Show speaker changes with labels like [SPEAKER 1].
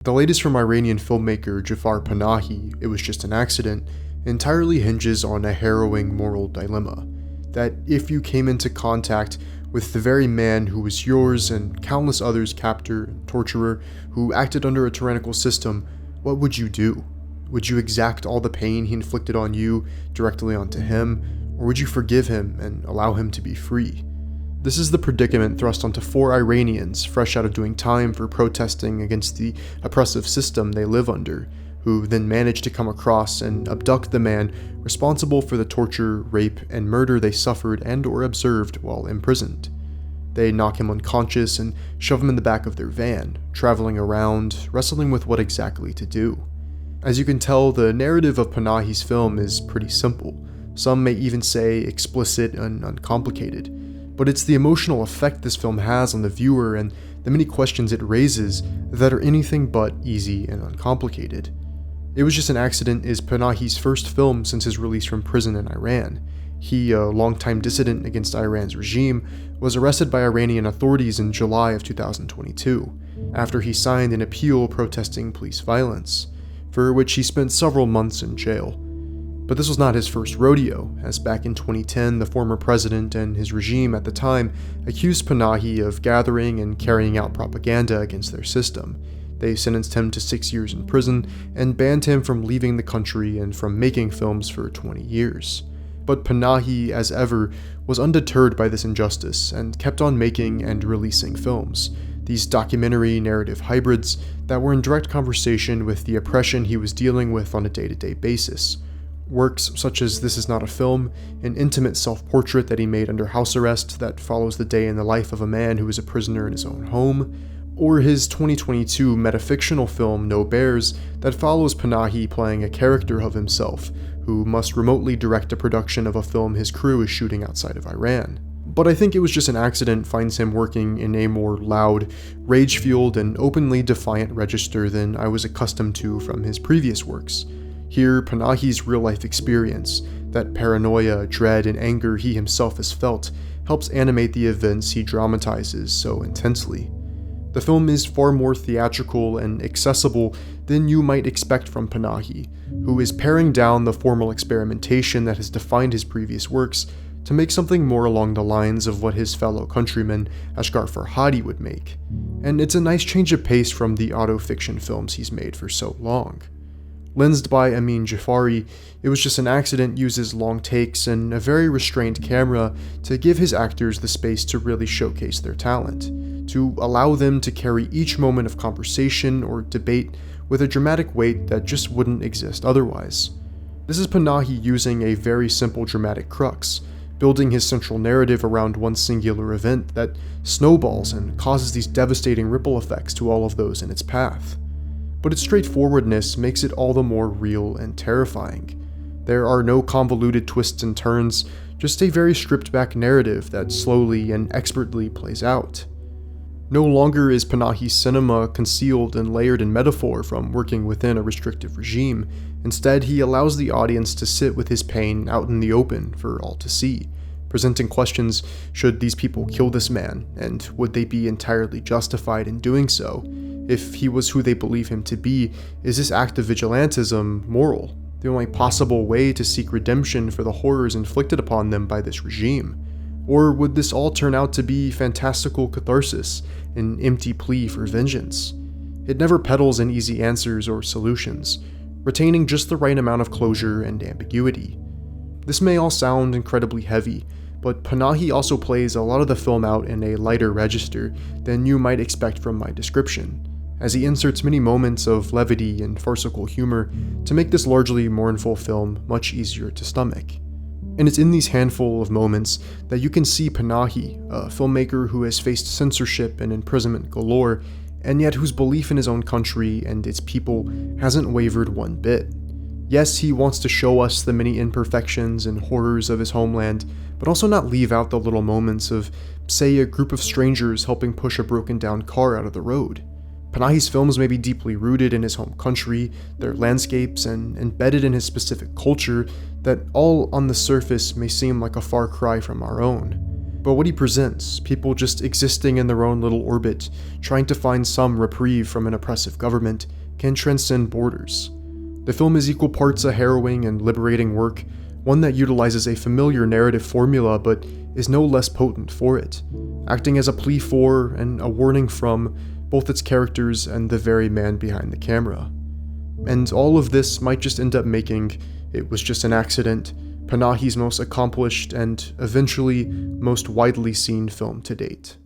[SPEAKER 1] The latest from Iranian filmmaker Jafar Panahi, It Was Just an Accident, entirely hinges on a harrowing moral dilemma. That if you came into contact with the very man who was yours and countless others' captor and torturer who acted under a tyrannical system, what would you do? Would you exact all the pain he inflicted on you directly onto him, or would you forgive him and allow him to be free? This is the predicament thrust onto 4 Iranians fresh out of doing time for protesting against the oppressive system they live under, who then manage to come across and abduct the man responsible for the torture, rape, and murder they suffered and or observed while imprisoned. They knock him unconscious and shove him in the back of their van, traveling around, wrestling with what exactly to do. As you can tell, the narrative of Panahi's film is pretty simple. Some may even say explicit and uncomplicated. But it's the emotional effect this film has on the viewer and the many questions it raises that are anything but easy and uncomplicated. It Was Just an Accident is Panahi's first film since his release from prison in Iran. He, a longtime dissident against Iran's regime, was arrested by Iranian authorities in July of 2022, after he signed an appeal protesting police violence, for which he spent several months in jail. But this was not his first rodeo, as back in 2010, the former president and his regime at the time accused Panahi of gathering and carrying out propaganda against their system. They sentenced him to 6 years in prison and banned him from leaving the country and from making films for 20 years. But Panahi, as ever, was undeterred by this injustice and kept on making and releasing films, these documentary narrative hybrids that were in direct conversation with the oppression he was dealing with on a day-to-day basis. Works such as This Is Not a Film, an intimate self-portrait that he made under house arrest that follows the day in the life of a man who is a prisoner in his own home, or his 2022 metafictional film No Bears that follows Panahi playing a character of himself, who must remotely direct a production of a film his crew is shooting outside of Iran. But I think It Was Just an Accident finds him working in a more loud, rage-fueled, and openly defiant register than I was accustomed to from his previous works. Here, Panahi's real-life experience, that paranoia, dread, and anger he himself has felt, helps animate the events he dramatizes so intensely. The film is far more theatrical and accessible than you might expect from Panahi, who is paring down the formal experimentation that has defined his previous works to make something more along the lines of what his fellow countryman Jafar Panahi would make. And it's a nice change of pace from the auto-fiction films he's made for so long. Lensed by Amin Jafari, It Was Just an Accident uses long takes and a very restrained camera to give his actors the space to really showcase their talent, to allow them to carry each moment of conversation or debate with a dramatic weight that just wouldn't exist otherwise. This is Panahi using a very simple dramatic crux, building his central narrative around one singular event that snowballs and causes these devastating ripple effects to all of those in its path. But its straightforwardness makes it all the more real and terrifying. There are no convoluted twists and turns, just a very stripped-back narrative that slowly and expertly plays out. No longer is Panahi's cinema concealed and layered in metaphor from working within a restrictive regime. Instead, he allows the audience to sit with his pain out in the open for all to see, presenting questions: should these people kill this man, and would they be entirely justified in doing so? If he was who they believe him to be, is this act of vigilantism moral, the only possible way to seek redemption for the horrors inflicted upon them by this regime? Or would this all turn out to be fantastical catharsis, an empty plea for vengeance? It never peddles in easy answers or solutions, retaining just the right amount of closure and ambiguity. This may all sound incredibly heavy, but Panahi also plays a lot of the film out in a lighter register than you might expect from my description, as he inserts many moments of levity and farcical humor to make this largely mournful film much easier to stomach. And it's in these handful of moments that you can see Panahi, a filmmaker who has faced censorship and imprisonment galore, and yet whose belief in his own country and its people hasn't wavered one bit. Yes, he wants to show us the many imperfections and horrors of his homeland, but also not leave out the little moments of, say, a group of strangers helping push a broken down car out of the road. Panahi's films may be deeply rooted in his home country, their landscapes, and embedded in his specific culture that all on the surface may seem like a far cry from our own. But what he presents, people just existing in their own little orbit, trying to find some reprieve from an oppressive government, can transcend borders. The film is equal parts a harrowing and liberating work, one that utilizes a familiar narrative formula but is no less potent for it, acting as a plea for and a warning from both its characters and the very man behind the camera. And all of this might just end up making It Was Just an Accident Panahi's most accomplished and eventually most widely seen film to date.